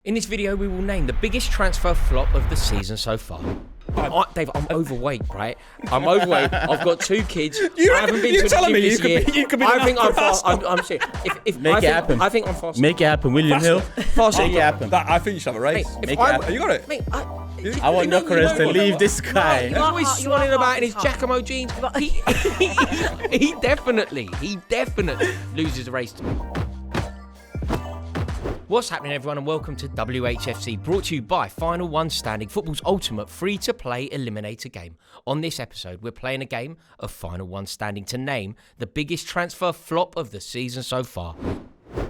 In this video, we will name the biggest transfer flop of the season so far. Dave, I'm overweight, right? I'm overweight. I've got 2 kids. I haven't been to the gym this year. You could be I think I'm fast. I'm serious. Make it happen. I think I'm fast. Make it happen, William Hill. Faster. Make it happen. I think you should have a race. Mate, Make it happen. You got it. Mate, I want Gyokeres to leave this guy. He's always swanning about in his Giacomo jeans. He definitely loses a race to me. What's happening, everyone, and welcome to WHFC, brought to you by Final One Standing, football's ultimate free-to-play eliminator game. On this episode, we're playing a game of Final One Standing to name the biggest transfer flop of the season so far.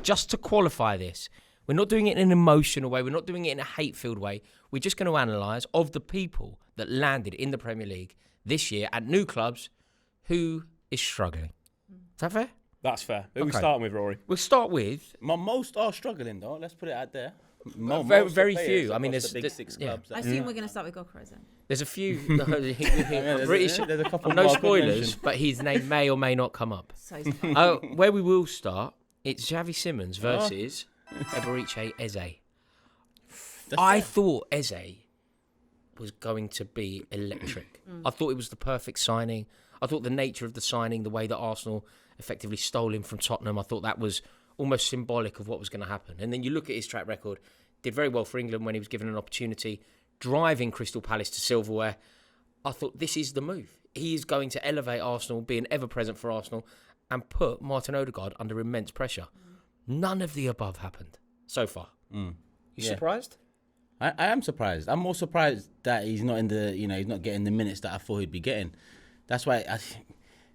Just to qualify this, we're not doing it in an emotional way, we're not doing it in a hate-filled way, we're just going to analyse of the people that landed in the Premier League this year at new clubs who is struggling. Is that fair? That's fair. Who are we Okay. starting with, Rory? We'll start with... Most are struggling though. Let's put it out there. Very few. I mean, there's there's the big 6 clubs. I assume we're going to start with Gyokeres then. There's a few British. There's a couple. no more I could spoilers, mention. but his name may or may not come up. So Where we will start, it's Xavi Simons versus Eberechi Eze. I thought Eze was going to be electric. I thought it was the perfect signing. I thought the nature of the signing, the way that Arsenal effectively stole him from Tottenham, I thought that was almost symbolic of what was going to happen. And then you look at his track record, did very well for England when he was given an opportunity, driving Crystal Palace to silverware. I thought this is the move. He is going to elevate Arsenal, being ever-present for Arsenal, and put Martin Odegaard under immense pressure. None of the above happened so far. You surprised? I am surprised. I'm more surprised that he's not he's not getting the minutes that I thought he'd be getting. That's why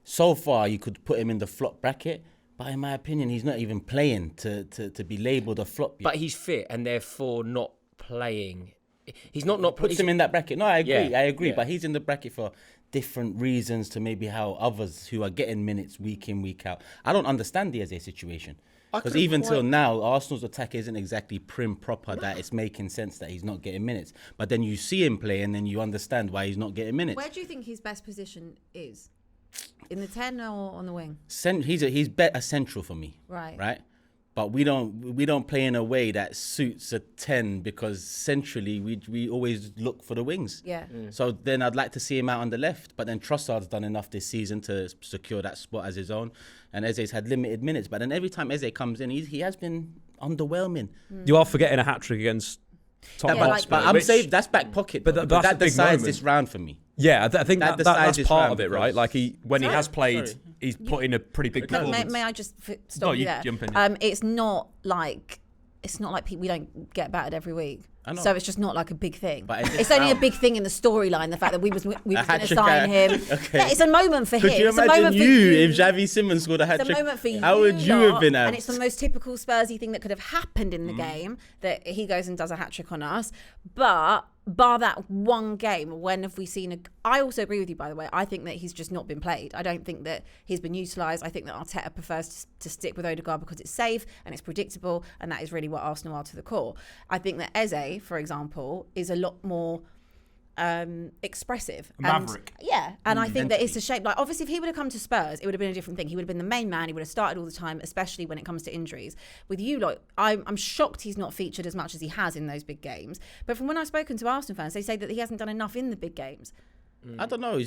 so far you could put him in the flop bracket, but in my opinion, he's not even playing to be labelled a flop yet. But he's fit and therefore not playing. He's not Puts him in that bracket. No, I agree. Yeah. But he's in the bracket for different reasons to maybe how others who are getting minutes week in, week out. I don't understand the Eze situation. Because even till now, Arsenal's attack isn't exactly prim proper that it's making sense that he's not getting minutes. But then you see him play and then you understand why he's not getting minutes. where do you think his best position is? In the 10 or on the wing? He's better central for me. Right. But we don't play in a way that suits a 10 because centrally we always look for the wings. Yeah. So then I'd like to see him out on the left. But then Trossard's done enough this season to secure that spot as his own. And Eze's had limited minutes. But then every time Eze comes in, he has been underwhelming. You are forgetting a hat-trick against Tottenham Yeah, Hotspur. But I'm saying that's back pocket. But But that's a that big decides moment. this round for me. Yeah, I think That that's decides this part round of it, because- right? Like when he has played, Sorry. he's put in a pretty big performance. May I just stop No, you you there? jump in. It's not like we don't get battered every week. I know. So it's just not like a big thing. But in this It's only a round- big thing in the storyline, the fact that we was going to hat-trick sign him. Okay. Yeah, it's a moment for Could him. you It's a imagine moment for you if Xavi Simons scored a hat It's a trick? moment for you. How would you have been And amped? it's the most typical Spursy thing that could have happened in the game, that he goes and does a hat-trick on us. But bar that one game, when have we seen I also agree with you, by the way. I think that he's just not been played. I don't think that he's been utilised. I think that Arteta prefers to stick with Odegaard because it's safe and it's predictable, and that is really what Arsenal are to the core. I think that Eze, for example, is a lot more expressive. Maverick. And I think that it's a shame. Like, obviously, if he would have come to Spurs, it would have been a different thing. He would have been the main man. He would have started all the time, especially when it comes to injuries. With you, like, I'm shocked he's not featured as much as he has in those big games. But from when I've spoken to Arsenal fans, they say that he hasn't done enough in the big games. I don't know.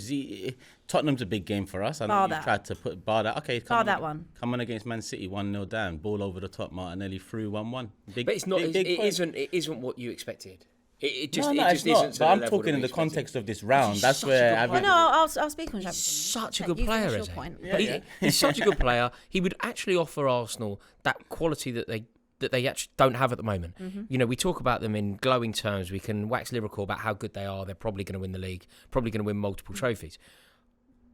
Tottenham's a big game for us. I know Bar you that. tried to put bar that. Okay, Bar that one. Come on against Man City, 1-0 down, ball over the top. Martinelli through 1-1. But it's not. Big point. It isn't what you expected. It just No, it's isn't. not. to But the I'm level talking that in we the context expected. of this round. He's That's such a where good I've player. been. No, I'll speak on Xavi. Such a You good finish player, your Eze. point. He's such a good player. He would actually offer Arsenal that quality that they actually don't have at the moment. You know, we talk about them in glowing terms. We can wax lyrical about how good they are. They're probably going to win the league, probably going to win multiple trophies.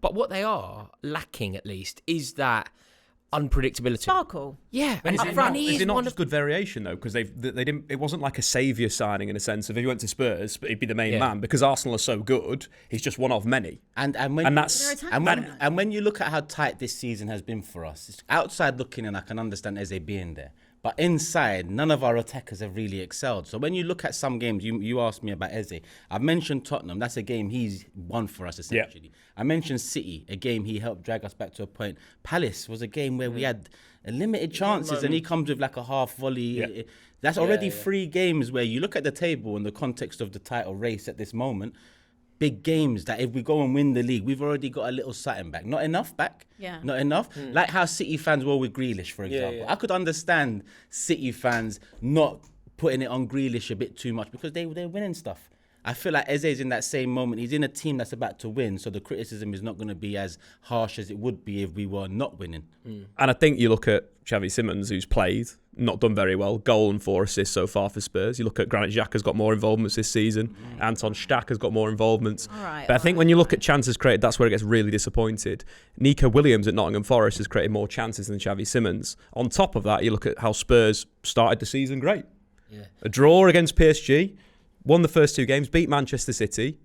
But what they are lacking, at least, is that unpredictability. Sparkle. Yeah, And and is it not just good variation though? Because they didn't. It wasn't like a saviour signing in a sense of if he went to Spurs, but he'd be the main man because Arsenal are so good. He's just one of many. And when you look at how tight this season has been for us, it's outside looking in, I can understand Eze being there. But inside, none of our attackers have really excelled. So when you look at some games, you asked me about Eze. I've mentioned Tottenham. That's a game he's won for us, essentially. Yeah. I mentioned City, a game he helped drag us back to a point. Palace was a game where we had limited chances and he comes with like a half volley. Yeah. That's already 3 games where you look at the table in the context of the title race at this moment. Big games that if we go and win the league, we've already got a little something back. Not enough back. Yeah. Not enough. Like how City fans were with Grealish, for example. yeah. I could understand City fans not putting it on Grealish a bit too much because they're winning stuff. I feel like Eze's in that same moment. He's in a team that's about to win, so the criticism is not going to be as harsh as it would be if we were not winning. And I think you look at Xavi Simons, who's played, not done very well, goal and 4 assists so far for Spurs. You look at Granit Xhaka's got more involvements this season. Anton Stach has got more involvements. But I think when you look at chances created, that's where it gets really disappointed. Nico Williams at Nottingham Forest has created more chances than Xavi Simons. On top of that, you look at how Spurs started the season great. Yeah. A draw against PSG, won the first 2 games, beat Manchester City.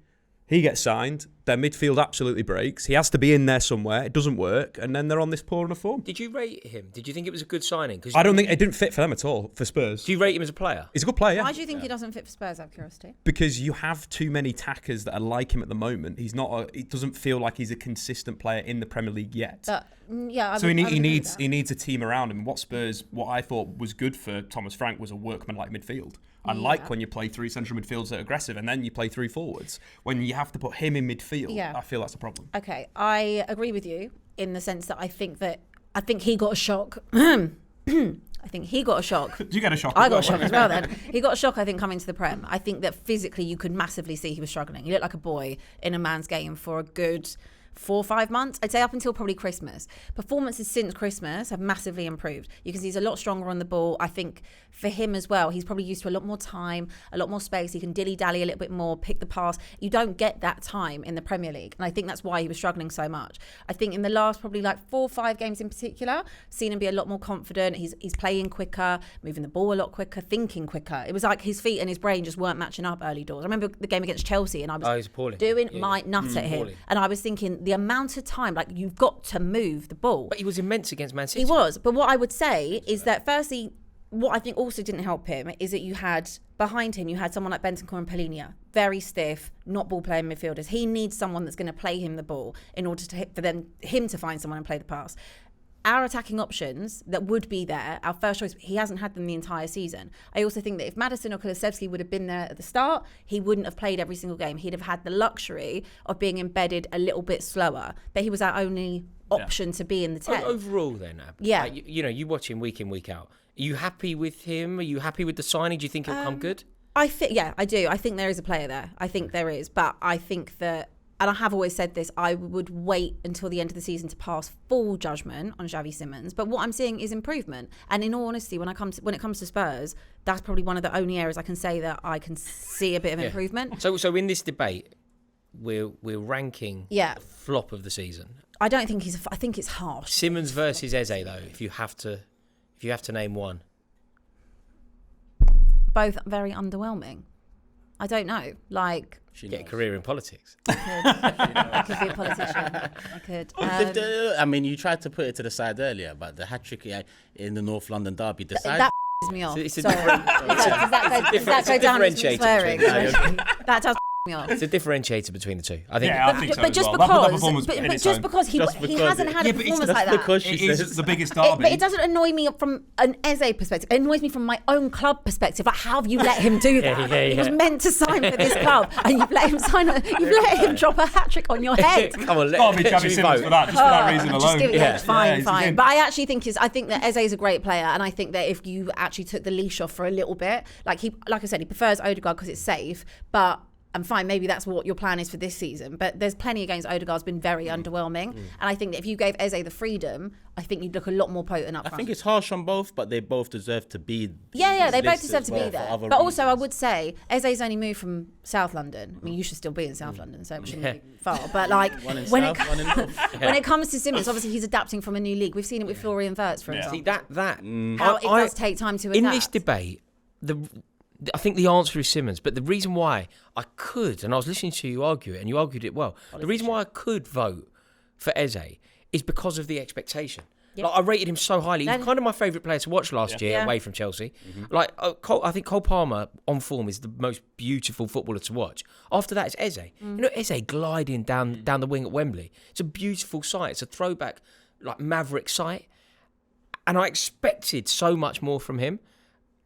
He gets signed. Their midfield absolutely breaks. He has to be in there somewhere. It doesn't work. And then they're on this poor run of form. Did you rate him? Did you think it was a good signing? I don't think it didn't fit for them at all, for Spurs. Do you rate him as a player? He's a good player, yeah. Why do you think he doesn't fit for Spurs, out of curiosity? Because you have too many tackers that are like him at the moment. It doesn't feel like he's a consistent player in the Premier League yet. He needs a team around him. What I thought was good for Thomas Frank was a workman-like midfield. I like when you play 3 central midfielders that are aggressive and then you play 3 forwards. When you have to put him in midfield, I feel that's a problem. Okay, I agree with you in the sense that I think he got a shock. I think he got a shock. Did you get a shock? I got a shock as well then. He got a shock, I think, coming to the Prem. I think that physically you could massively see he was struggling. He looked like a boy in a man's game for a good 4 or 5 months. I'd say up until probably Christmas. Performances since Christmas have massively improved. You can see he's a lot stronger on the ball. I think for him as well, he's probably used to a lot more time, a lot more space. He can dilly-dally a little bit more, pick the pass. You don't get that time in the Premier League. And I think that's why he was struggling so much. I think in the last probably 4 or 5 games in particular, seen him be a lot more confident. He's playing quicker, moving the ball a lot quicker, thinking quicker. It was like his feet and his brain just weren't matching up early doors. I remember the game against Chelsea and I was doing my nut at him. And I was thinking the amount of time, you've got to move the ball. But he was immense against Man City. He was. But what I would say is that firstly, what I think also didn't help him is that you had behind him, you had someone like Bentancur and Palhinha, very stiff, not ball playing midfielders. He needs someone that's going to play him the ball in order for him to find someone and play the pass. Our attacking options that would be there, our first choice, he hasn't had them the entire season. I also think that if Maddison or Kulusevski would have been there at the start, he wouldn't have played every single game. He'd have had the luxury of being embedded a little bit slower. But he was our only option to be in the 10. Overall then, Ab, you watch him week in, week out. Are you happy with him? Are you happy with the signing? Do you think he'll come good? I do. I think there is a player there. I think there is. But I think that, and I have always said this, I would wait until the end of the season to pass full judgment on Xavi Simons. But what I'm seeing is improvement. And in all honesty, when it comes to Spurs, that's probably one of the only areas I can say that I can see a bit of improvement. So in this debate, we're ranking flop of the season. I don't think I think it's harsh. Simons versus Eze, though, if you have to name one. Both very underwhelming. I don't know. Get a career in politics. I could be a politician. I could. I mean, you tried to put it to the side earlier, but the hat-trick in the North London derby decided... That me off. It's a Sorry. Does that go down as swearing? That does me off. It's a differentiator between the two. I think. Yeah, I think so. But just because he hasn't had a performance like that. It is the biggest derby. But it doesn't annoy me from an Eze perspective. It annoys me from my own club perspective. How have you let him do that? He was meant to sign for this club, and you've let him you've let him drop a hat trick on your head. Come on, let me Xavi Simons for that. Just for that reason alone. Fine. But I actually think that Eze is a great player, and I think that if you actually took the leash off for a little bit, like I said, he prefers Odegaard because it's safe, but. And fine, maybe that's what your plan is for this season. But there's plenty of games Odegaard's been very underwhelming. And I think that if you gave Eze the freedom, I think you'd look a lot more potent up front. I think it's harsh on both, but they both deserve to be. Yeah, they both deserve to be there. But also, I would say Eze's only moved from South London. I mean, you should still be in South London, so it shouldn't be far. But when it comes to Simons, obviously he's adapting from a new league. We've seen it with Florian Wirtz, for example. See how it does take time to adapt. In this debate, I think the answer is Simons, but the reason why I could, and I was listening to you argue it, and you argued it well, the reason why I could vote for Eze is because of the expectation. Yep. I rated him so highly. He was kind of my favourite player to watch last year away from Chelsea. Mm-hmm. I think Cole Palmer on form is the most beautiful footballer to watch. After that, it's Eze. You know, Eze gliding down the wing at Wembley. It's a beautiful sight. It's a throwback, Maverick sight. And I expected so much more from him.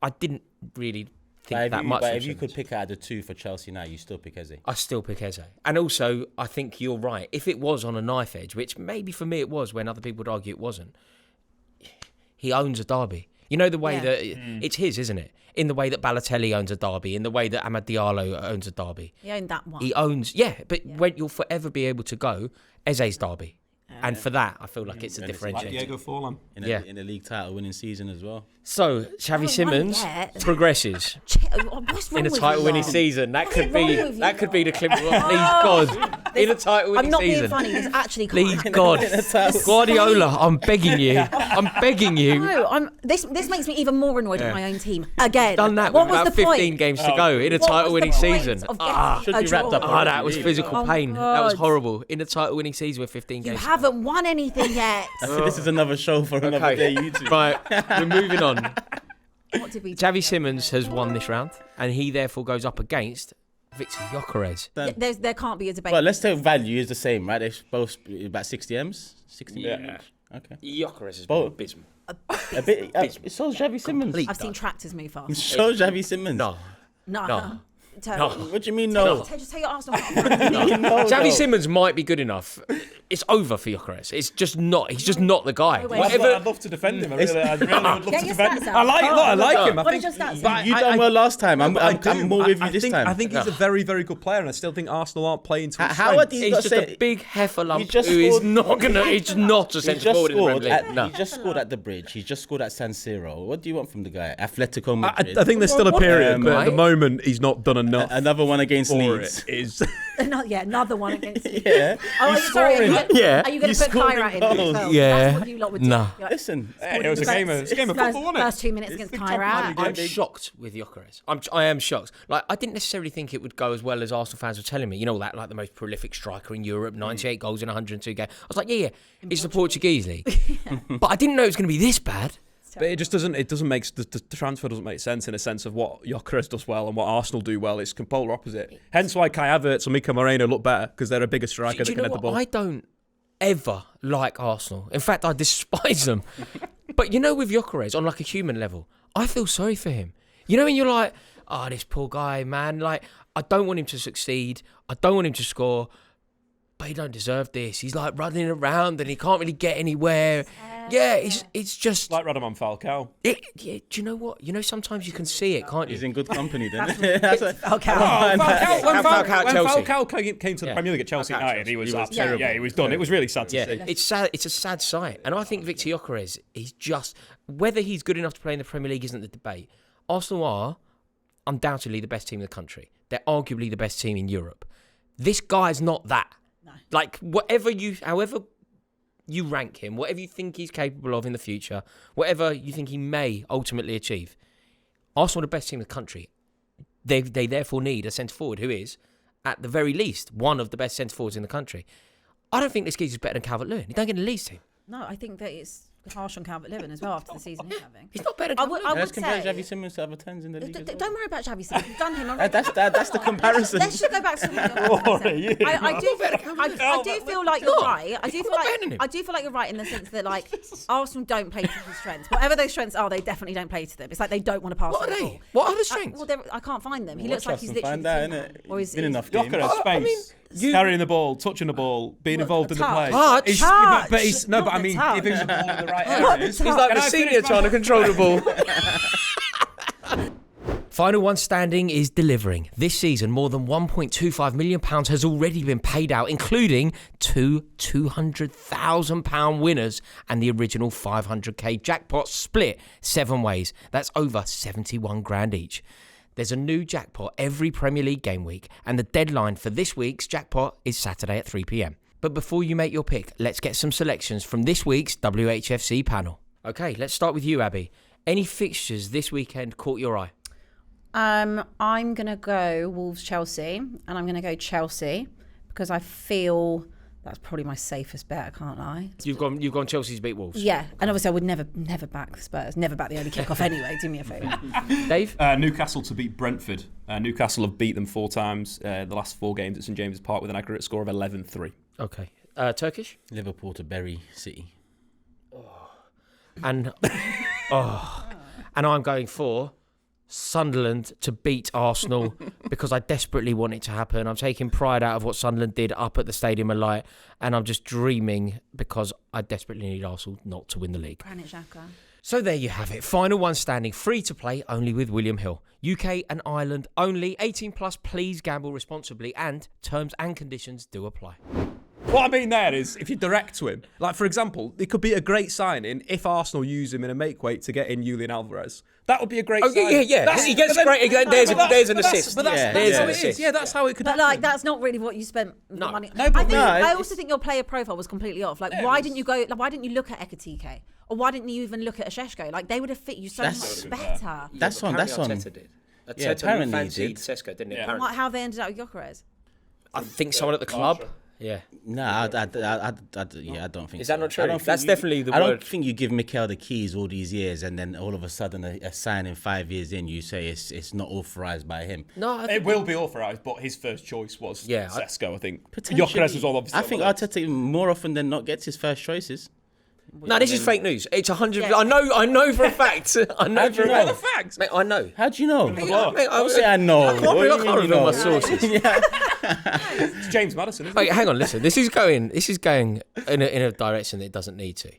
I didn't really think that much. But if you could pick out the two for Chelsea now, you still pick Eze. I still pick Eze. And also, I think you're right. If it was on a knife edge, which maybe for me it was when other people would argue it wasn't, he owns a derby. You know the way that it's his, isn't it? In the way that Balotelli owns a derby, in the way that Amad Diallo owns a derby. He owned that one. He owns, when you'll forever be able to go, Eze's derby. And for that, I feel like it's a differentiator. Like Diego Forlan. In a league title winning season as well. So, Xavi Simons progresses What's wrong in a with title you winning lot? season. That What's could wrong be with you that could be the lot? clip. Please God, in a title winning I'm not season. being funny. This actually Please can't. God, Guardiola, I'm begging you. I'm begging you. No, this makes me even more annoyed at my own team again. Done that What with was about the 15 point? games to go in a What title was the winning point season. of getting Should a be wrapped draw? up Oh, that was physical Oh, pain. That was God. horrible. In a title winning season with 15 You games. haven't won anything yet. This is another show for another day. YouTube. Right, we're moving on. What did we do? Xavi Simons has won this round, and he therefore goes up against Viktor Gyokeres. There can't be a debate. Well, let's say value is the same, right? They're both about 60 M's. 60 Yeah. Okay. Gyokeres has Both. been abysmal. A bit. So Xavi Simmons. Complete. I've seen tractors move fast. So Xavi Simmons. No. No. No. What do you mean no? Just tell your Arsenal. No, Xavi no. Simons might be good enough. It's over for Gyokeres. It's just not. He's just not the guy. Wait, Whatever. I'd love to defend him. I'd really would love Get to your defend stats him. out. I like him. I What think did your stats but say? You done well last time. I'm more with you this time. I think he's a very, very good player, and I still think Arsenal aren't playing to his How are strengths. these He's got just a big heifer lump You just who is scored- not gonna. He's not a He centre just forward in the scored. Premier League. No. He just scored at the Bridge. He just scored at San Siro. What do you want from the guy? Atletico I Madrid. think there's still a period, but at the Right? moment he's not done enough. Another one against for Leeds. it is Another one against you. Yeah. Oh, sorry. Are you gonna, Yeah. Are you going He's to put scoring Kyrat in goals. as well? Yeah. That's what you lot would do. Nah. You're like, Listen. it was a game of football, wasn't it? First 2 minutes against Kyrat. I'm shocked with Gyokeres. I am shocked. Like, I didn't necessarily think it would go as well as Arsenal fans were telling me. You know that, like the most prolific striker in Europe, 98 goals in 102 games. I was like, yeah, it's the Portuguese league. But I didn't know it was going to be this bad. But it just doesn't. It doesn't make the transfer doesn't make sense in a sense of what Gyokeres does well and what Arsenal do well. It's polar opposite. Hence why Kai Havertz and Mika Moreno look better because they're a bigger striker Do you that can know head the what? ball. I don't ever like Arsenal. In fact, I despise them. But you know, with Gyokeres, on like a human level, I feel sorry for him. You know, when you're like, oh, this poor guy, man. Like, I don't want him to succeed. I don't want him to score. But he don't deserve this. He's like running around and he can't really get anywhere. Yeah, it's just Like Radovan Falcao. Yeah, do you know what? You know, sometimes you can see it, can't you? He's in good company then. Okay. When Falcao came to the Premier League at Chelsea United, he was absolutely, he was done. It was really sad to see. It's sad. It's a sad sight, and I think Viktor Gyokeres, he's just whether he's good enough to play in the Premier League isn't the debate. Arsenal are undoubtedly the best team in the country. They're arguably the best team in Europe. This guy's not that. No. Like however you rank him, whatever you think he's capable of in the future, whatever you think he may ultimately achieve, Arsenal are the best team in the country. They therefore need a centre forward who is, at the very least, one of the best centre forwards in the country. I don't think this geezer's better than Calvert-Lewin. He don't get the least team. No, I think that it's harsh on Calvert-Lewin as well after the season he's having. He's not better than Calvert-Lewin. Let's compare Xavi Simons to other 10s in the league. Don't worry about Xavi Simons. We've done him already. That's the comparison. Let's just go back to something. I do feel like you're right. I do feel like you're right in the sense that like Arsenal don't play to his strengths. Whatever those strengths are, they definitely don't play to them. It's like they don't want to pass. What are the they? ball. What are the strengths? I can't find them. He Well, looks like trust he's and literally find out, innit? or He's been enough games. Gyokeres, space, carrying the ball, touching the ball, being involved in the play. Touch. But he's no. But I mean, touch. giving the ball in the right areas. He's like the senior trying to control the ball. Final one standing is delivering. This season, more than £1.25 million has already been paid out, including two £200,000 winners and the original 500k jackpot split 7 ways. That's over 71 grand each. There's a new jackpot every Premier League game week, and the deadline for this week's jackpot is Saturday at 3 p.m. But before you make your pick, let's get some selections from this week's WHFC panel. Okay, let's start with you, Abby. Any fixtures this weekend caught your eye? I'm going to go Wolves-Chelsea, and I'm going to go Chelsea because I feel that's probably my safest bet, I can't lie. You've gone Chelsea to beat Wolves? Yeah, and obviously I would never back Spurs, never back the early kickoff anyway, do me a favour. Dave? Newcastle to beat Brentford. Newcastle have beat them 4 times the last 4 games at St James's Park with an aggregate score of 11-3. Okay. Turkish? Liverpool to Bury City. And I'm going for Sunderland to beat Arsenal because I desperately want it to happen. I'm taking pride out of what Sunderland did up at the Stadium of Light, and I'm just dreaming because I desperately need Arsenal not to win the league. Granit Xhaka. So there you have it. Final one standing, free to play, only with William Hill. UK and Ireland only. 18 plus, please gamble responsibly, and terms and conditions do apply. What I mean there is, if you're direct to him, like for example, it could be a great signing if Arsenal use him in a make-weight to get in Julian Alvarez. That would be a great signing. Yeah. He gets great. There's an assist. But that's how it is. Yeah, that's how it could But happen. like, that's not really what you spent the money. No, I also think your player profile was completely off. Like, why didn't you go? Like, why didn't you look at Ekitike? Or why didn't you even look at a Sesko? Like, they would have fit you so much better. That's on. Arteta did. Apparently he did. Sesko, didn't it? Yeah. Apparently. How they ended up with Gyokeres? I think someone at the club. Yeah. No, I don't think. Is that not so. true? That's definitely the I word. don't think you give Mikel the keys all these years, and then all of a sudden a signing 5 years in, you say it's not authorised by him. No, I It think, will be authorised, but his first choice was Sesko, I think. Potentially. Gyokeres was all obviously. I think on the list. Arteta more often than not gets his first choices. no, this is fake news. It's 100. Yeah. I know for a fact. I know for a know? fact. Fact. Mate, I know. How do you know? Mate, I Don't say I know. I can't reveal my sources. It's James Maddison, isn't Wait, it? hang on. Listen, this is going in a direction that it doesn't need to.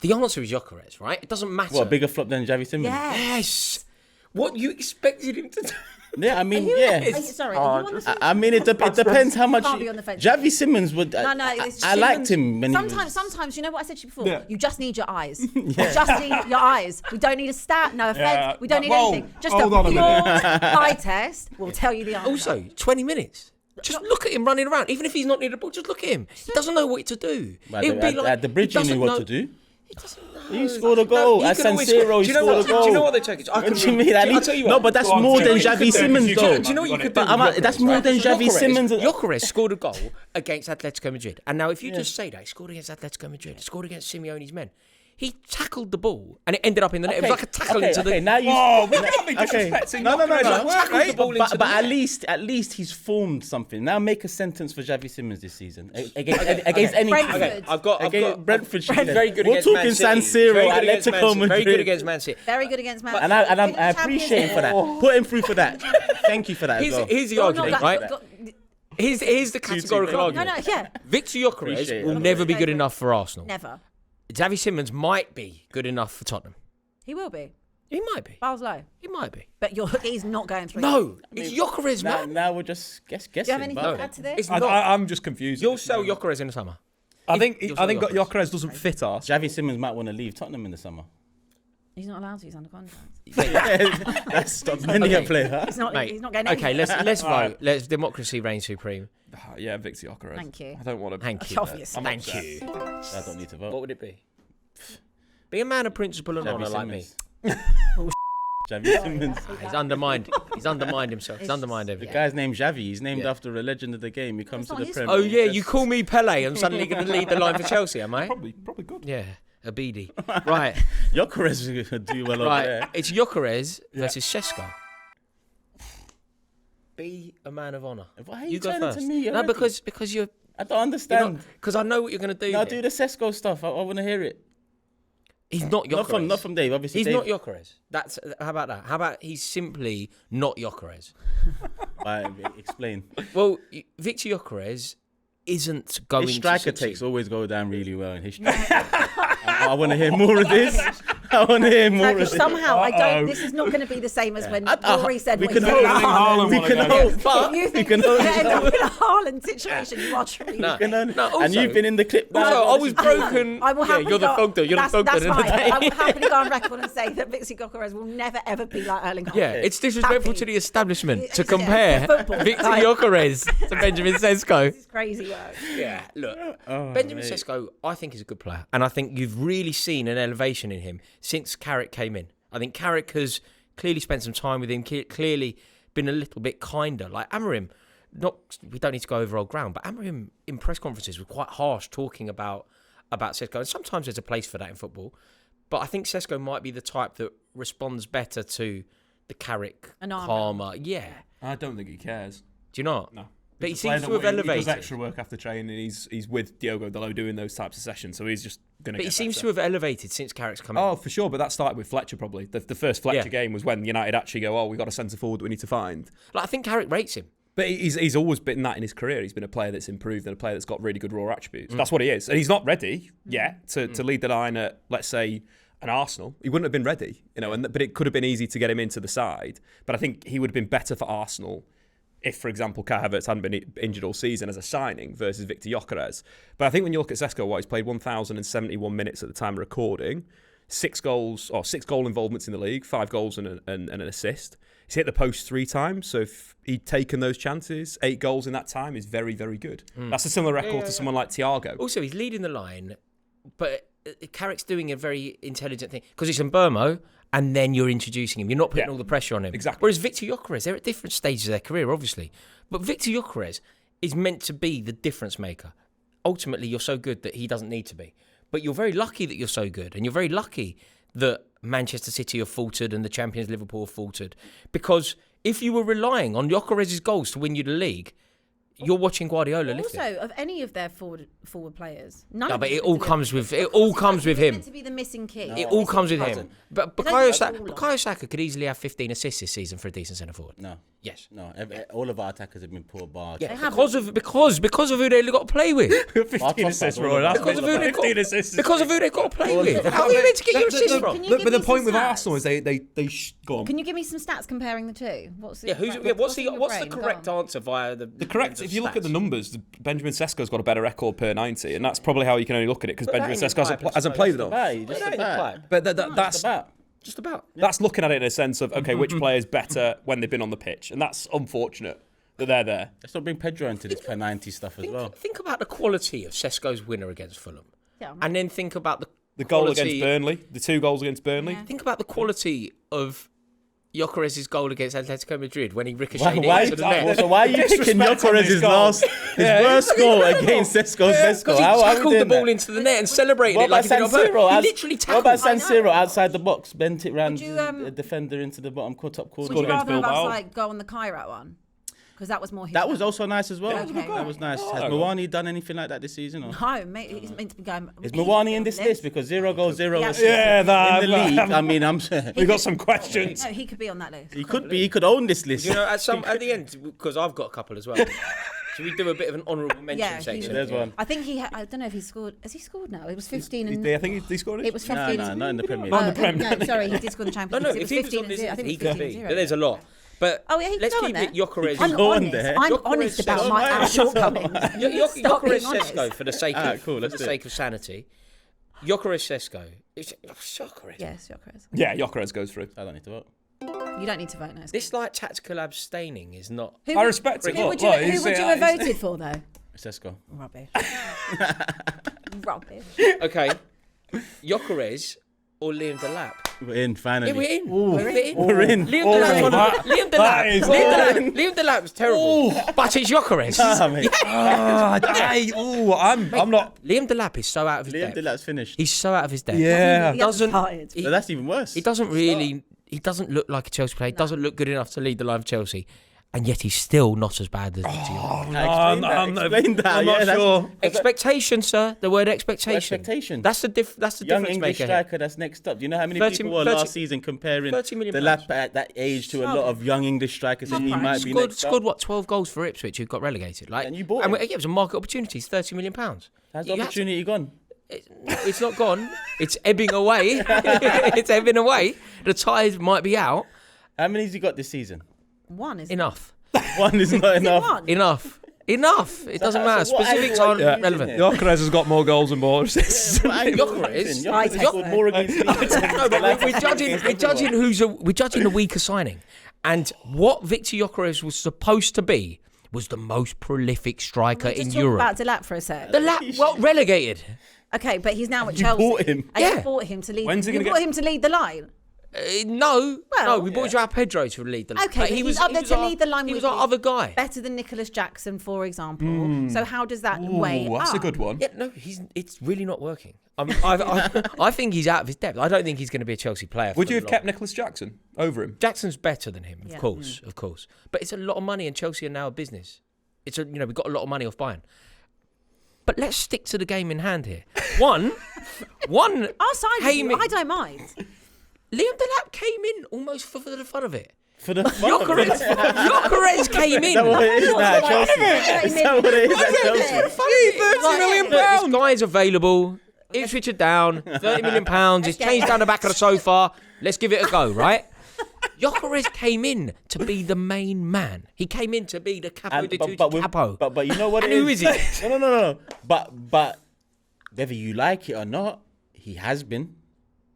The answer is Gyokeres, right? It doesn't matter. What, a bigger flop than Xavi Simons? Yeah. Yes. What you expected him to do? Yeah, I mean, Are you yeah. sorry, are you on the fence? I mean, it depends how much. Can't be on the fence. Xavi Simons would. No, I liked him when Sometimes, you know what I said to you before? Yeah. You just need your eyes. You just need your eyes. We don't need a stat, no offense. Yeah. We don't need Whoa, anything. Just hold a on a pure minute. eye test will tell you the answer. Also, 20 minutes. Just look at him running around. Even if he's not near the ball, just look at him. He doesn't know what to do. At the bridge, he knew what to do. He doesn't know. He scored a goal at San Siro. He scored a goal. Do you know what they take? What do you mean? I'll tell you what. No, but that's Go on, more do than you know what Xavi you could do? Simons, though. Do you know what you could do? But that's more than Xavi Simons. Gyokeres scored a goal against Atletico Madrid. And now if you just say that, he scored against Atletico Madrid, he scored against Simeone's men. He tackled the ball and it ended up in the net. It was like a tackle into the... Now you. Oh, we cannot be disrespecting No. Gyokeres. the ball into But the at net. least he's formed something. Now make a sentence for Xavi Simons this season against any. Brentford. Okay, I've got Brentford. very good We're against Man talking City. San Siro, Very good against Man Atletico City. Very good Madrid. against Man City. Very good against Man. And I appreciate him for that. Put him through for that. Thank you for that as well. Here's the argument, right? Here's the categorical No, argument. yeah. Victor Gyokeres Appreciate will it. never be good enough for Arsenal. Never. Xavi Simons might be good enough for Tottenham. He will be. He might be. Bar's low. He might be. But he's not going through. No, it's Gyokeres, Now, man. now we're just guessing. Do you have anything but- to add to this? It's not. I'm just confused. You'll sell Gyokeres in the summer. I think You'll sell Gyokeres doesn't fit us. Xavi Simons might want to leave Tottenham in the summer. He's not allowed to. He's under contract. That's stop many a player. He's not. Mate, He's not going. Okay, anywhere. let's vote. Let's democracy reign supreme. Yeah, Victor Gyokeres. Thank you. I don't want to. Thank you. Obviously. Thank you. I don't need to vote. What would it be? Be a man of principle and honour like me. Xavi Simons. He's undermined. He's undermined himself. He's undermined The everything. guy's named Xavi. He's named after a legend of the game. He comes to not the his Prem. Oh yeah, you call me Pele. I'm suddenly going to lead the line for Chelsea, am I? Probably good. Yeah, a beady. Right, Gyokeres will do well over right. there. It's Gyokeres versus Sesko. Be a man of honour. Why are you go turning to first. me No, already? because you're I don't understand. because I know what you're going to do. Now here. do the Sesko stuff. I want to hear it. He's not Gyokeres. Not from Dave. Obviously, He's Dave, not Gyokeres. That's how about that? How about he's simply not Gyokeres? Explain. Well, Victor Gyokeres isn't going His striker to succeed. takes always go down really well in history. I want to hear more of this. I want to hear more of this. Somehow I don't. This is not going to be the same as when Rory said we what can he hope. said about Haaland. We can hope. But you think can you're only going to end up in a Haaland situation? You are truly. No. And also- you've been in the clip now. Also, I was broken. I will happily you're the go, Fogder. You're the that's Fogder. fine. I will happily go on record and say that Victor Gyokeres will never ever be like Erling Haaland. Yeah, it's disrespectful Happy. to the establishment to Yeah, compare football, Victor like- Gyokeres to Benjamin Sesko. It's crazy work. Yeah, look, Benjamin Sesko, I think is a good player, and I think you've really seen an elevation in him since Carrick came in. I think Carrick has clearly spent some time with him, clearly been a little bit kinder. Like Amorim, we don't need to go over old ground, but Amorim in press conferences was quite harsh talking about Sesko, and sometimes there's a place for that in football. But I think Sesko might be the type that responds better to the Carrick An arm calmer. Yeah, I don't think he cares. do you not? No. But he seems to have elevated. He does extra work after training. He's with Diogo Dalot doing those types of sessions, so he's just going to. But he seems to have elevated since Carrick's come in. Oh, for sure. But that started with Fletcher probably. The first Fletcher game was when United actually go, we got a centre forward that we need to find. Like, I think Carrick rates him. But he's always been that in his career. He's been a player that's improved and a player that's got really good raw attributes. That's what he is. And he's not ready yet to lead the line at, let's say, an Arsenal. He wouldn't have been ready, but it could have been easy to get him into the side. But I think he would have been better for Arsenal if, for example, Kai Havertz hadn't been injured all season as a signing versus Viktor Gyokeres. But I think when you look at Sesko, he's played 1,071 minutes at the time of recording, 6 goal involvements in the league, 5 goals and an assist. He's hit the post 3 times, so if he'd taken those chances, 8 goals in that time is very, very good. That's a similar record to someone like Thiago. Also, he's leading the line, but Carrick's doing a very intelligent thing because it's in Burmo, and then you're introducing him. You're not putting all the pressure on him. Exactly. Whereas Viktor Gyokeres, they're at different stages of their career, obviously. But Viktor Gyokeres is meant to be the difference maker. Ultimately, you're so good that he doesn't need to be. But you're very lucky that you're so good, and you're very lucky that Manchester City have faltered and the champions Liverpool have faltered. Because if you were relying on Gyokeres' goals to win you the league, you're watching Guardiola lift it. Also, of any of their forward players, none No, of but them it all comes with him. meant to be the missing key. It all comes with him. But I don't think Bukayo Saka could easily have 15 assists this season for a decent centre forward. No. Yes. No. All of our attackers have been poor bar. Yeah, because of who they've got to play with. 15 assists, Roy. Because of who they've got to play with. How are you meant to get your assists from? But the point with Arsenal is they go on. Can you give me some stats comparing the two? What's the What's the correct answer via the correct? If you look at the numbers, Benjamin Sesko's got a better record per 90, and that's probably how you can only look at it because Benjamin Sesko hasn't played enough. But that's just about. That's looking at it in a sense of which player's better when they've been on the pitch, and that's unfortunate that they're there. Let's not bring Pedro into this per 90 stuff as well. Think about the quality of Sesko's winner against Fulham, and then think about the goal quality, against Burnley, the 2 goals against Burnley. Yeah. Think about the quality of Gyokeres' goal against Atletico Madrid when he ricocheted into the net. So why are you picking Gyokeres' worst goal against Sesko's best goal? Because he tackled the ball into the net and celebrated it like he did. He literally tackled. What about San Siro outside the box? Bent it round the defender into the bottom top corner. Would you rather have us go on the Kairat one? Because that was more his. That was also nice as well. Yeah, okay. That was nice. Has Mwani done anything like that this season? Or? No, mate, he's meant to be going. Is Mwani in this list? Because 0 goals, 0 assists in the league. I mean, we got some questions. No, he could be on that list. He could be. He could own this list. You know, at the end, because I've got a couple as well. Should we do a bit of an honourable mention section? There's one. I think I don't know if he scored. Has he scored now? It was 15. I think he scored it. It was 15. No, not in the Premier League. Not in the Premier League. No, sorry, he did score in the Champions League. No, if he was on this, I think he it was could be. 15-0. But there's a lot. But let's keep it Gyokeres. I'm honest about my shortcomings. Gyokeres Sesko for the sake of sanity. Gyokeres Sesko. Gyokeres. Yes, Gyokeres. Yeah, Gyokeres goes through. I don't need to vote. You don't need to vote, no. This tactical abstaining is not. I respect it. Who would you have voted for though? Sesko. Rubbish. Rubbish. Okay, Gyokeres or Liam Delap? We're in, finally. Yeah, we're in. We're in. Liam Delap's terrible. But it's Gyokeres. I'm not. Liam Delap is so out of his depth. Liam Delap's finished. He's so out of his depth. Yeah. So that's even worse. He doesn't really. He doesn't look like a Chelsea player. He doesn't look good enough to lead the line of Chelsea. And yet he's still not as bad as Explain that. I'm not sure. Expectation, sir. The word expectation. Expectation. That's the difference Young maker. English striker that's next up. Do you know how many people were last season comparing the lap at that age to a lot of young English strikers and he might be next up? Scored what, 12 goals for Ipswich who got relegated. And you bought him. It was a market opportunity. It's £30 million. Has the opportunity gone? It's not gone. It's ebbing away. It's ebbing away. The tide might be out. How many has he got this season? One is enough. One is not enough. Enough. It doesn't matter. Specifics aren't relevant. Gyokeres has got more goals and more assists. Gyokeres scored more against Leeds. No, but we're judging the weaker signing, and what Viktor Gyokeres was supposed to be was the most prolific striker in Europe. Talk about Delap for a sec. Relegated. Okay, but he's now at Chelsea. You bought him. And you bought him to lead. When's he you bought him to lead the line. No, we bought Joao Pedro to lead the line. Okay, but he's up there to lead the line. He was our other guy. Better than Nicholas Jackson, for example. So how does that weigh That's up? a good one. Yeah, no, it's really not working. I think he's out of his depth. I don't think he's going to be a Chelsea player. Would you have kept Nicholas Jackson over him? Jackson's better than him, of course. But it's a lot of money, and Chelsea are now a business. we've got a lot of money off Bayern. But let's stick to the game in hand here. One. I'll side with you. in. I don't mind. Liam Delap came in almost for the fun of it. For the fun of it. Gyökeres came in. Is that what it is now at Chelsea? Is that what it is at Chelsea? £30 million. This guy's available. Ipswich are down. £30 million. It's changed down the back of the sofa. Let's give it a go, right? Gyökeres came in to be the main man. He came in to be the capo di tutti capo. But you know what And it is? who is it? No. But whether you like it or not, he has been.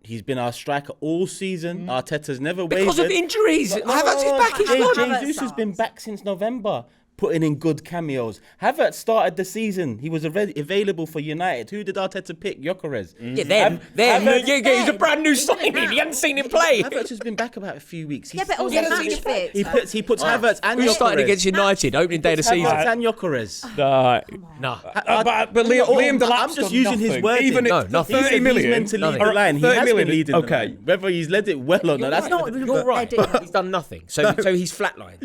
He's been our striker all season. Arteta's never wavered. Because of injuries. Havertz is back. He's gone. Jesus has been back since November, putting in good cameos. Havertz started the season. He was available for United. Who did Arteta pick? Gyökeres. He's a brand new signing. You haven't seen him play. Havertz has been back about a few weeks. Yeah, but also match fit. He puts Havertz and Who Gyökeres. started against United opening day of the season? Havertz and Gyökeres. No. But Liam Delap's I'm just done using his nothing. word. Even No, at nothing. 30 He's million. meant to lead Nothing. the line. He 30 has million. been leading the Okay. line. Whether he's led it well or not, that's You're right. He's done nothing. So he's flatlined.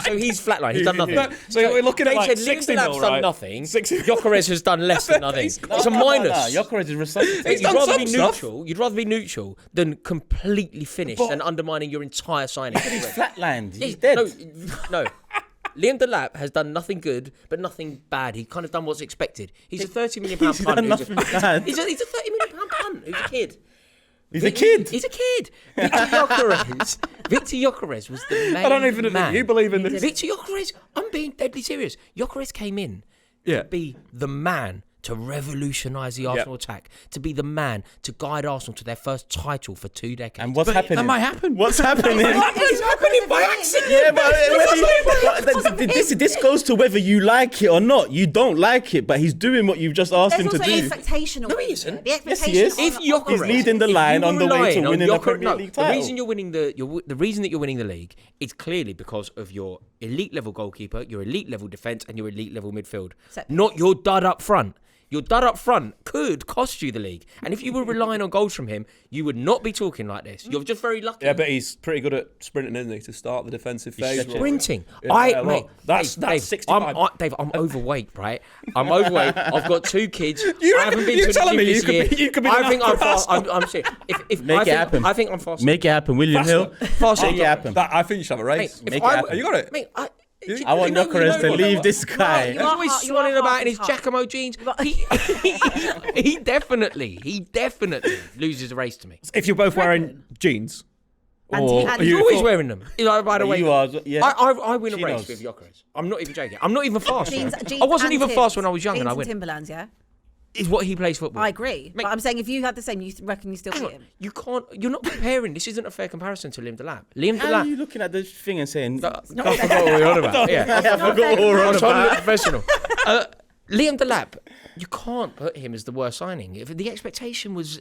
So he's flatlined. He's done nothing. So we're looking at They like said 60 Liam mil, Delap's right? done nothing. 60 Gyökeres has done less than nothing. It's a minus. Gyökeres is resuscitated. He's You'd done rather some be stuff. neutral. You'd rather be neutral than completely finished and undermining your entire signing. He's flatlined. He's Yeah, dead. No. Liam Delap has done nothing good, but nothing bad. He kind of done what's expected. He's a £30 million He's punt. done nothing bad. He's a £30 million punt who's a kid. He's a kid. He's a kid. Victor Gyokeres was the main I don't even man. think you believe in this. Victor Gyokeres, I'm being deadly serious. Gyökeres came in to be the man to revolutionise the Arsenal attack, to be the man to guide Arsenal to their first title for 2 decades. And what's happening? That might happen. What's happening? It's happening by accident. Yeah, but this goes to whether you like it or not. You don't like it, but he's doing what you've just asked There's him to also an do. expectation. No, he isn't. The Yes, he is. If Gyökeres, He's leading the line on the way to winning the Premier League title. The reason you're winning the reason that you're winning the league is clearly because of your elite level goalkeeper, your elite level defence, and your elite level midfield. Not your dud up front. Your dud up front could cost you the league. And if you were relying on goals from him, you would not be talking like this. You're just very lucky. Yeah, but he's pretty good at sprinting, isn't he, to start the defensive phase? Sprinting. Yeah, Mate, that's Dave, 65. Dave, I'm overweight, right? I'm overweight. I've got 2 kids. You're I haven't been you're to the telling gym me this year. you could be I think I'm fast. fast. I'm serious. If Make it happen. I think I'm fast. Make it happen, William Hill. Faster. Make it happen. I think you should have a race. Mate, Make if it I- happen. You got it? Mate, I want Gyökeres to leave this guy. You He's are always half- you swanning are about half in his and half. Giacomo jeans. He definitely loses the race to me. If you're both wearing jeans, And or he's are you Always wearing them. By the way, You are, yeah. I win a She race knows. with Gyökeres. I'm not even joking. I'm not even fast. Jeans I wasn't and even Timbs. fast when I was young, and I Jeans win. Timberlands, yeah. Is what he plays football. I agree, but I'm saying if you had the same, you reckon you still Hang beat on, him? you can't. You're not comparing. This isn't a fair comparison to Liam Delap. Liam How are Delap. you looking at this thing and saying, I forgot what we were on about. Yeah, I forgot what we're on I'm trying to look about? professional. Liam Delap, you can't put him as the worst signing. If the expectation was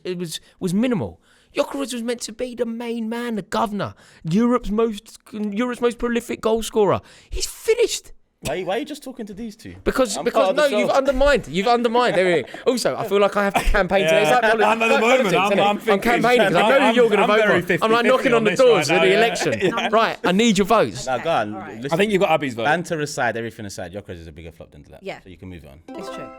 minimal. Gyökeres was meant to be the main man, the governor, Europe's most prolific goal scorer. He's finished. Why are you just talking to these two? Because I'm part of the no, show. you've undermined. There we go. Also, I feel like I have to campaign today. It's like I'm at the moment, I'm thinking- campaigning because I know who you're going to I'm vote very for. I'm like 50-50 knocking on the this doors right of now, the yeah. election. Right, I need your votes. Now, go on. alright. Listen, I think you've got Abby's vote. banter aside, everything aside, Gyökeres is a bigger flop than Delap. Yeah. So you can move on. It's true.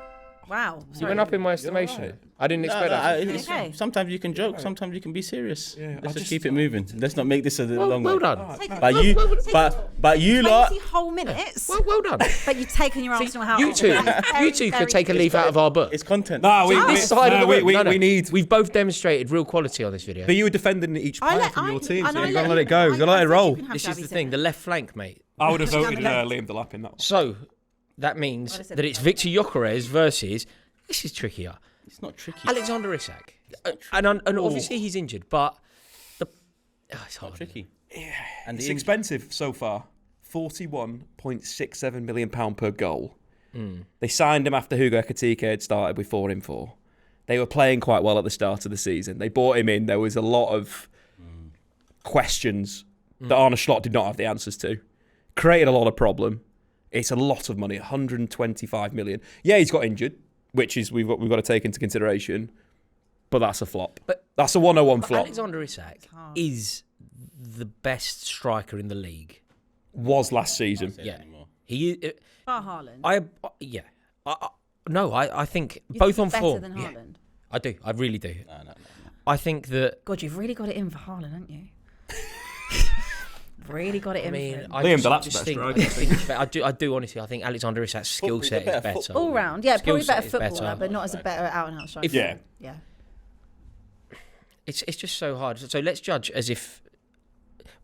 Wow. You went up in my estimation. I didn't expect that. Okay. Sometimes you can joke, sometimes you can be serious. I Let's just just- keep it moving. Let's not make this a long Well one. done. But you lot, 20 whole minutes. Well done. But you've taken your Arsenal hat You off. two Very, could take a leaf out of our book. it's content. No, This side of the room. No. we need. We've both demonstrated real quality on this video. But you were defending each player from your team, so you've got to let it go. You've got to let it roll. This is the thing. The left flank, mate. I would have voted Liam Delap in that one. So that means I said that it's Victor Gyokeres versus. This is trickier. It's not tricky. Alexander Isak. And obviously he's injured, but it's hard. Tricky. And It's the expensive so far. £41.67 million per goal. They signed him after Hugo Ekitike had started with 4-4. They were playing quite well at the start of the season. They brought him in. There was a lot of questions that Arne Slot did not have the answers to. Created a lot of problem. It's a lot of money, 125 million. Yeah, he's got injured, which is we've got to take into consideration. But that's a flop. But That's a 101 flop. Alexander Isak is the best striker in the league. Was last season. Yeah. Haaland. I think You both think on he's better form. than Yeah, Haaland? I do. I really do. No. I think that. God, you've really got it in for Haaland, haven't you? Really got it in for him. Liam Delap's best striker. I do honestly. I think Alexander Isak's skill set is better. All round, yeah, Skill probably better set is footballer, better. but not as a better out-and-out striker. Yeah. It's just so hard. So let's judge as if.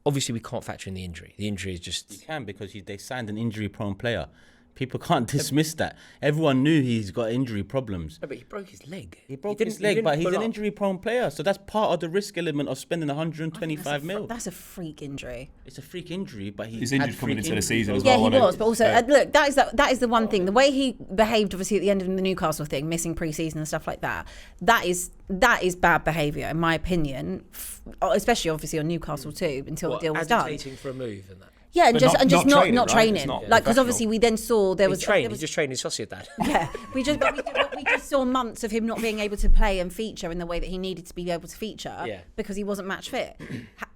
Obviously, we can't factor in the injury. The injury is just. You can, because they signed an injury-prone player. People can't dismiss that. Everyone knew he's got injury problems. No, but he broke his leg. He broke his leg, but he's an injury-prone player. So that's part of the risk element of spending 125 mil. That's a freak injury. It's a freak injury, but He's injured coming into the season as Yeah, well. he was, but also look, that is the one thing. The way he behaved, obviously, at the end of the Newcastle thing, missing pre-season and stuff like that. That is bad behaviour, in my opinion. Especially, obviously, on Newcastle too, until the deal was done. Agitating for a move and that. Yeah, and But just not not training, training. right? It's not Like, because professional. obviously we then saw there was. He just trained his Sociedad. Yeah, we just saw months of him not being able to play and feature in the way that he needed to be able to feature because he wasn't match fit.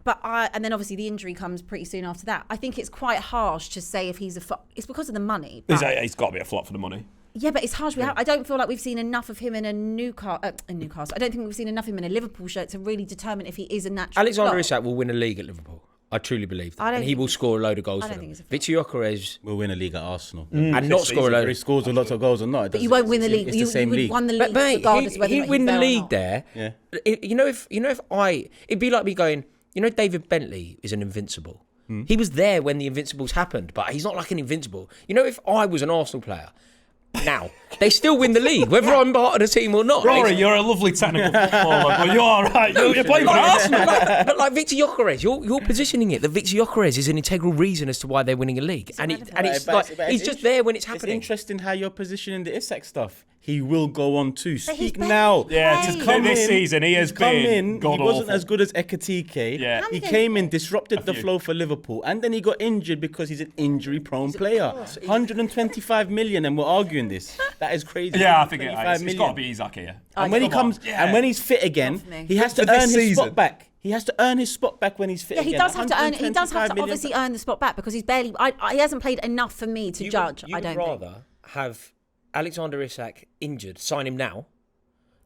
And then obviously the injury comes pretty soon after that. I think it's quite harsh to say if he's a flop. It's because of the money. He's got to be a flop for the money. Yeah, but it's harsh. I don't feel like we've seen enough of him in a Newcastle. I don't think we've seen enough of him in a Liverpool shirt to really determine if he is a natural. Alexander flop. Isak will win a league at Liverpool. I truly believe that. I don't And he think will he's- score a load of goals I for don't them. think he's a Viktor Gyokeres We'll win a league at Arsenal. and not score a Whether load. he scores a lot of goals or not. But you won't win the league. It's You the same would league. won the But league mate, regardless of whether or he'd not win he's the there or league not. there. Yeah. It'd be like me going, David Bentley is an invincible. He was there when the Invincibles happened, but he's not like an invincible. If I was an Arsenal player, now they still win the league, whether I'm part of the team or not. Rory, you're a lovely technical footballer, but you are right. You're playing for Arsenal. But like Viktor Gyokeres, you're positioning it that Viktor Gyokeres is an integral reason as to why they're winning a league, and it's But like it's he's just there when it's It's happening. interesting how you're positioning the Isak stuff. He will go on to But he's speak now. Yeah, Hey. just this season he has He's come been in. god He wasn't awful. as good as Ekatike. Yeah. He came in, disrupted the flow for Liverpool, and then he got injured because he's an injury-prone player. 125 million, and we're arguing this. That is crazy. Yeah, I think 125 it's got to million. be Isak here. And when he Come on. comes, Yeah. and when he's fit again, for me. he has to For this earn his season. spot back. He has to earn his spot back when he's fit Yeah, again. he does have to earn. He does have 125 to million. obviously earn the spot back because he's barely. He hasn't played enough for me to judge. I don't would think. rather have Alexander Isak injured, sign him now.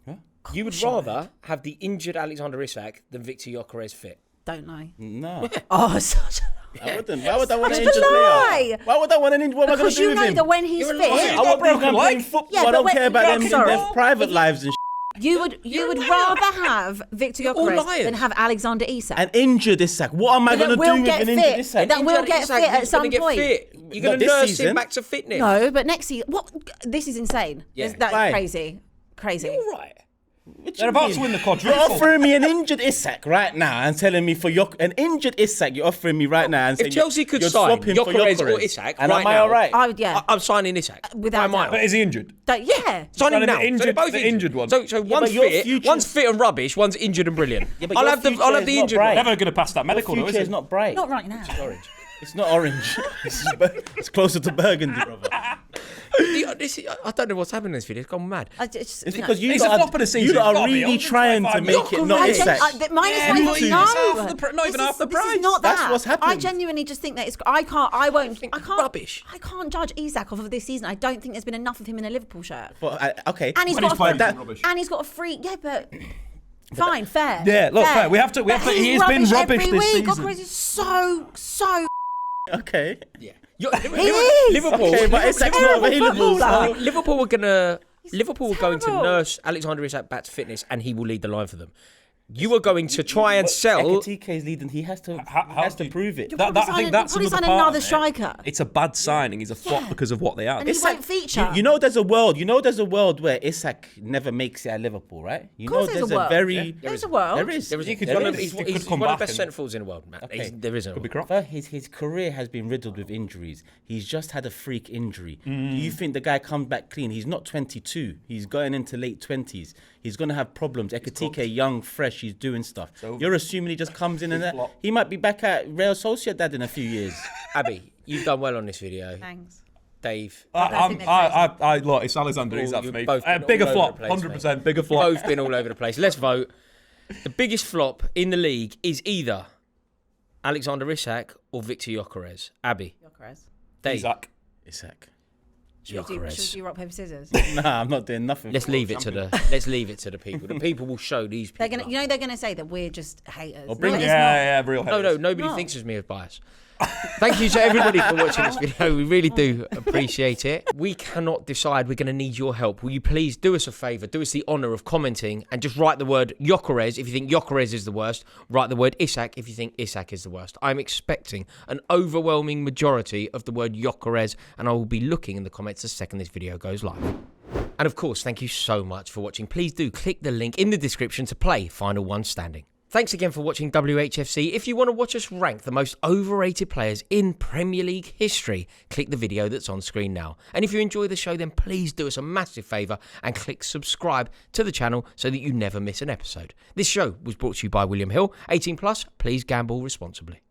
Huh? You would rather have the injured Alexander Isak than Viktor Gyokeres fit. Don't lie. No, Oh, such a I wouldn't. Why would I want an Such a injured lie. player? Why would I want an injured? What am I going because to do you with know him? that when he's You're a fit, liar. I want broken them leg. playing football. Yeah, I but don't when- care about yeah, them sorry. their private lives and you would rather have Viktor all Gyokeres liars. than have Alexander Isak. an injured Isak. What am I But going to that will do with get an injured fit. Isak? That will Injured get Isak, fit at he's some gonna get point. fit. You're Not going to this nurse season. him back to fitness. No, but next season, what? This is insane. Yeah. That's Why? crazy. You're right. They're about to win the You're quadruple. offering me an injured Isak right now and telling me for an injured Isak, you're offering me right now and saying If Chelsea could you're sign swapping for Gyokeres or Gyokeres. Isak And right am I now, all right? I would, yeah. I'm signing Isak. Without By a mile. doubt. But is he injured? Yeah. Sign him Signing now. the injured- so they're both the injured one. So one's but your fit, future's- one's fit and rubbish, one's injured and brilliant. Yeah, but I'll your have the future I'll have is the not injured bright. one. Never going to pass that medical, though, Your is future it? is not bright. Not right now. It's not orange. It's closer to burgundy, brother. I don't know what's happening in this video. It's gone mad. It's because He's a flop of the season. you lot It's are gotta be really trying to 125 make it million. not I Isak. minus Yeah, one. not even- No, it's half the not even half the This price. is not That's that. what's I happening. genuinely just think that I won't. think it's rubbish. I can't judge Isak off of this season. I don't think there's been enough of him in a Liverpool shirt. Okay. And he's When got he's playing, a he's been rubbish. and he's got a free. Yeah, but fine, fair. Yeah, look, fair. We have to- But he he's has been rubbish every this week. season. Gyokeres is so. Okay. Yeah. is. Liverpool. Okay, but Isak's not Terrible available. footballer. So. Liverpool were going to terrible. nurse Alexander Isak back to fitness, and he will lead the line for them. You are going to try and sell. Ekatike is leading. He has to prove it. You'll That- probably I think sign- that's you'll probably another sign part another of it. striker. It's a bad signing. He's a flop because of what they are. And he won't feature. You know, there's a world. You know, there's a world where Isak never makes it at Liverpool, right? You Of course know, there's a world. very. There's a world. There is. There is, There he's is. one of, he's, He could he's come one of back the best and- centre forwards in the world, Matt. Okay. There isn't. Could be crap. But his career has been riddled with injuries. He's just had a freak injury. Do Mm. you think the guy comes back clean? He's not 22. He's going into late 20s. He's going to have problems. Ekatike, young, fresh, he's doing stuff. You're assuming he just comes in and that. He might be back at Real Sociedad in a few years. Abby, you've done well on this video. Thanks. Dave, Look, it's Alexander Isak for you've me. both been Bigger all over flop, the place, 100% bigger flop. both been all over the place. Let's vote. The biggest flop in the league is either Alexander Isak or Viktor Gyokeres. Abby, Gyokeres. Dave, Isak. Isak. Should we do rock, paper, scissors? Nah, I'm not doing nothing. Let's leave it to the people. The people will show these people. They're gonna say that we're just haters. Real haters. No, nobody thinks of me as biased. Thank you to everybody for watching this video. We really do appreciate it. We cannot decide. We're going to need your help. Will you please do us a favour? Do us the honour of commenting and just write the word Gyokeres if you think Gyokeres is the worst. Write the word Isak if you think Isak is the worst. I'm expecting an overwhelming majority of the word Gyokeres, and I will be looking in the comments the second this video goes live. And of course, thank you so much for watching. Please do click the link in the description to play Final One Standing. Thanks again for watching WHFC. If you want to watch us rank the most overrated players in Premier League history, click the video that's on screen now. And if you enjoy the show, then please do us a massive favour and click subscribe to the channel so that you never miss an episode. This show was brought to you by William Hill. 18+, please gamble responsibly.